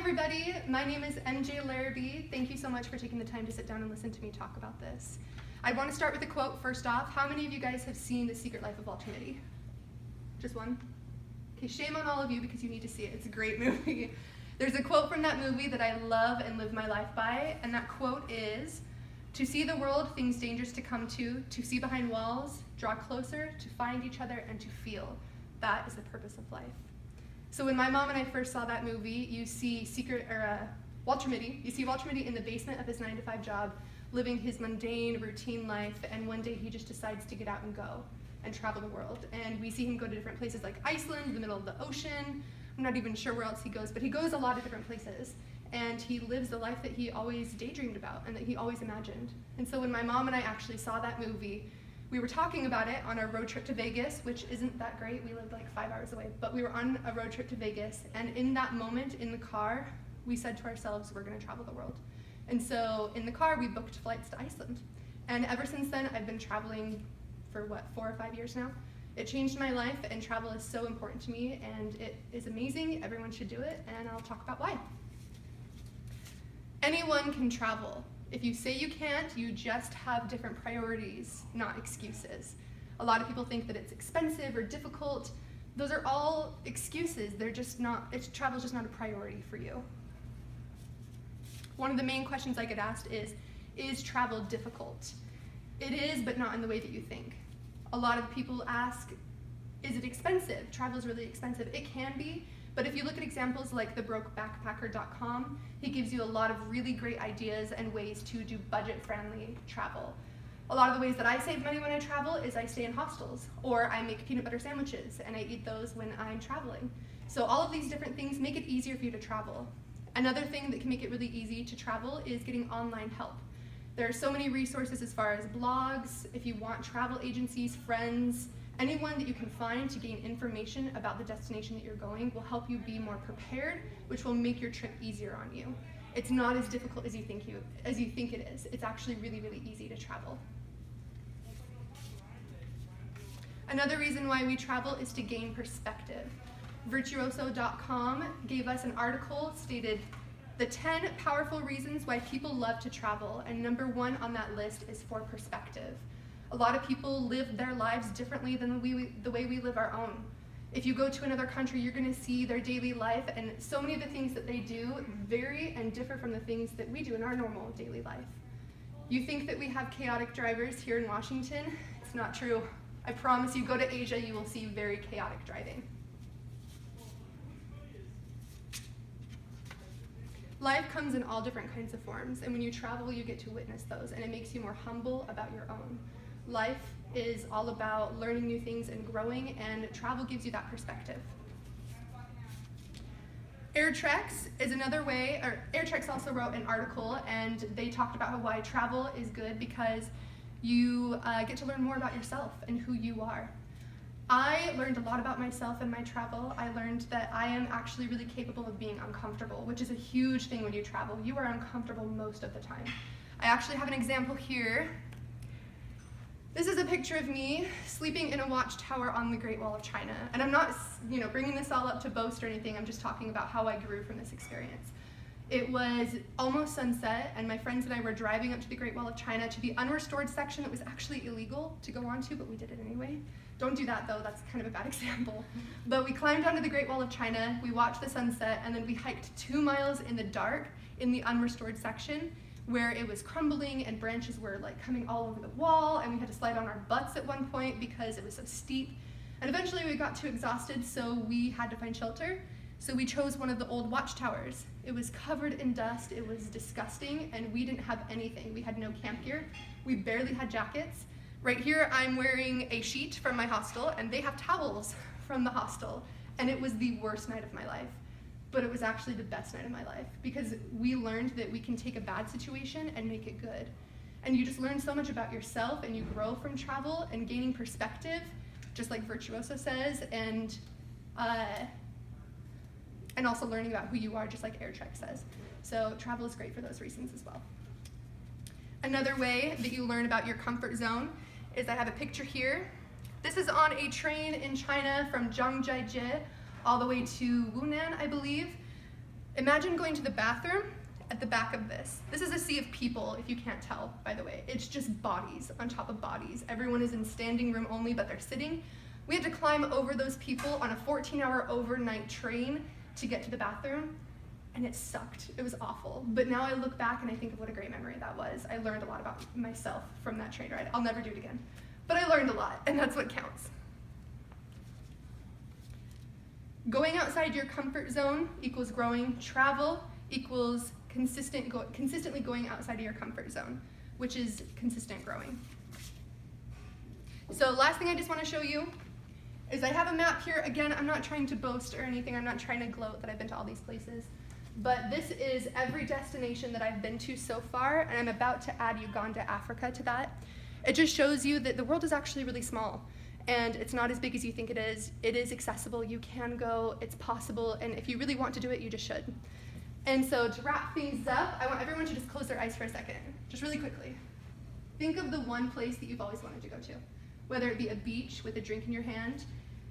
everybody. My name is MJ Larrabee. Thank you so much for taking the time to sit down and listen to me talk about this. I want to start with a quote first off. How many of you guys have seen The Secret Life of Walter Mitty? Just one? Okay, shame on all of you because you need to see it. It's a great movie. There's a quote from that movie that I love and live my life by, and that quote is, "To see the world, things dangerous to come to see behind walls, draw closer, to find each other, and to feel. That is the purpose of life." So when my mom and I first saw that movie, you see Walter Mitty. You see Walter Mitty in the basement of his 9-to-5 job, living his mundane, routine life, and one day he just decides to get out and go and travel the world. And we see him go to different places like Iceland, the middle of the ocean. I'm not even sure where else he goes, but he goes a lot of different places. And he lives the life that he always daydreamed about and that he always imagined. And so when my mom and I actually saw that movie, we were talking about it on our road trip to Vegas, which isn't that great. We lived like 5 hours away, but we were on a road trip to Vegas. And in that moment in the car, we said to ourselves, we're gonna travel the world. And so in the car, we booked flights to Iceland. And ever since then, I've been traveling for 4 or 5 years now. It changed my life, and travel is so important to me, and it is amazing. Everyone should do it, and I'll talk about why. Anyone can travel. If you say you can't, you just have different priorities, not excuses. A lot of people think that it's expensive or difficult. Those are all excuses. They're just not, travel's just not a priority for you. One of the main questions I get asked is travel difficult? It is, but not in the way that you think. A lot of people ask, is it expensive? Travel is really expensive. It can be, but if you look at examples like thebrokebackpacker.com, he gives you a lot of really great ideas and ways to do budget-friendly travel. A lot of the ways that I save money when I travel is I stay in hostels, or I make peanut butter sandwiches, and I eat those when I'm traveling. So all of these different things make it easier for you to travel. Another thing that can make it really easy to travel is getting online help. There are so many resources as far as blogs, if you want travel agencies, friends, anyone that you can find to gain information about the destination that you're going will help you be more prepared, which will make your trip easier on you. It's not as difficult as you think it is. It's actually really, really easy to travel. Another reason why we travel is to gain perspective. Virtuoso.com gave us an article stated the 10 powerful reasons why people love to travel, and number 1 on that list is for perspective. A lot of people live their lives differently than the way we live our own. If you go to another country, you're gonna see their daily life, and so many of the things that they do vary and differ from the things that we do in our normal daily life. You think that we have chaotic drivers here in Washington? It's not true. I promise you, go to Asia, you will see very chaotic driving. Life comes in all different kinds of forms, and when you travel, you get to witness those, and it makes you more humble about your own. Life is all about learning new things and growing, and travel gives you that perspective. Airtrex is another way, or Airtrex also wrote an article, and they talked about why travel is good because you get to learn more about yourself and who you are. I learned a lot about myself in my travel. I learned that I am actually really capable of being uncomfortable, which is a huge thing when you travel. You are uncomfortable most of the time. I actually have an example here. This is a picture of me sleeping in a watchtower on the Great Wall of China. And I'm not, bringing this all up to boast or anything. I'm just talking about how I grew from this experience. It was almost sunset, and my friends and I were driving up to the Great Wall of China to the unrestored section that was actually illegal to go onto, but we did it anyway. Don't do that though, that's kind of a bad example. But we climbed onto the Great Wall of China, we watched the sunset, and then we hiked 2 miles in the dark in the unrestored section where it was crumbling and branches were like coming all over the wall, and we had to slide on our butts at one point because it was so steep. And eventually we got too exhausted, so we had to find shelter. So we chose one of the old watchtowers. It was covered in dust, it was disgusting, and we didn't have anything. We had no camp gear, we barely had jackets. Right here I'm wearing a sheet from my hostel, and they have towels from the hostel, and it was the worst night of my life. But it was actually the best night of my life because we learned that we can take a bad situation and make it good. And you just learn so much about yourself, and you grow from travel and gaining perspective, just like Virtuoso says, and also learning about who you are, just like Airtrex says. So travel is great for those reasons as well. Another way that you learn about your comfort zone is I have a picture here. This is on a train in China from Zhangjiajie all the way to Wunan, I believe. Imagine going to the bathroom at the back of this. This is a sea of people, if you can't tell, by the way. It's just bodies on top of bodies. Everyone is in standing room only, but they're sitting. We had to climb over those people on a 14-hour overnight train to get to the bathroom, and it sucked. It was awful. But now I look back and I think of what a great memory that was. I learned a lot about myself from that train ride. I'll never do it again. But I learned a lot, and that's what counts. Going outside your comfort zone equals growing. Travel equals consistently going outside of your comfort zone, which is consistent growing. So last thing I just want to show you is I have a map here. Again, I'm not trying to boast or anything. I'm not trying to gloat that I've been to all these places. But this is every destination that I've been to so far, and I'm about to add Uganda, Africa to that. It just shows you that the world is actually really small. And it's not as big as you think it is. It is accessible, you can go, it's possible, and if you really want to do it, you just should. And so to wrap things up, I want everyone to just close their eyes for a second, just really quickly. Think of the one place that you've always wanted to go to, whether it be a beach with a drink in your hand,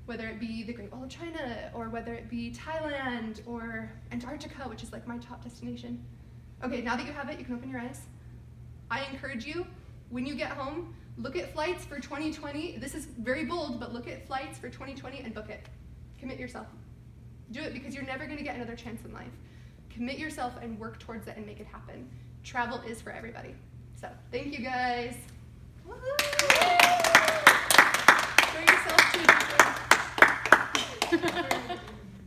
whether it be the Great Wall of China, or whether it be Thailand, or Antarctica, which is like my top destination. Okay, now that you have it, you can open your eyes. I encourage you, when you get home, look at flights for 2020. This is very bold, but look at flights for 2020 and book it. Commit yourself. Do it because you're never going to get another chance in life. Commit yourself and work towards it and make it happen. Travel is for everybody. So, thank you guys. Woo-hoo! Show yourself too.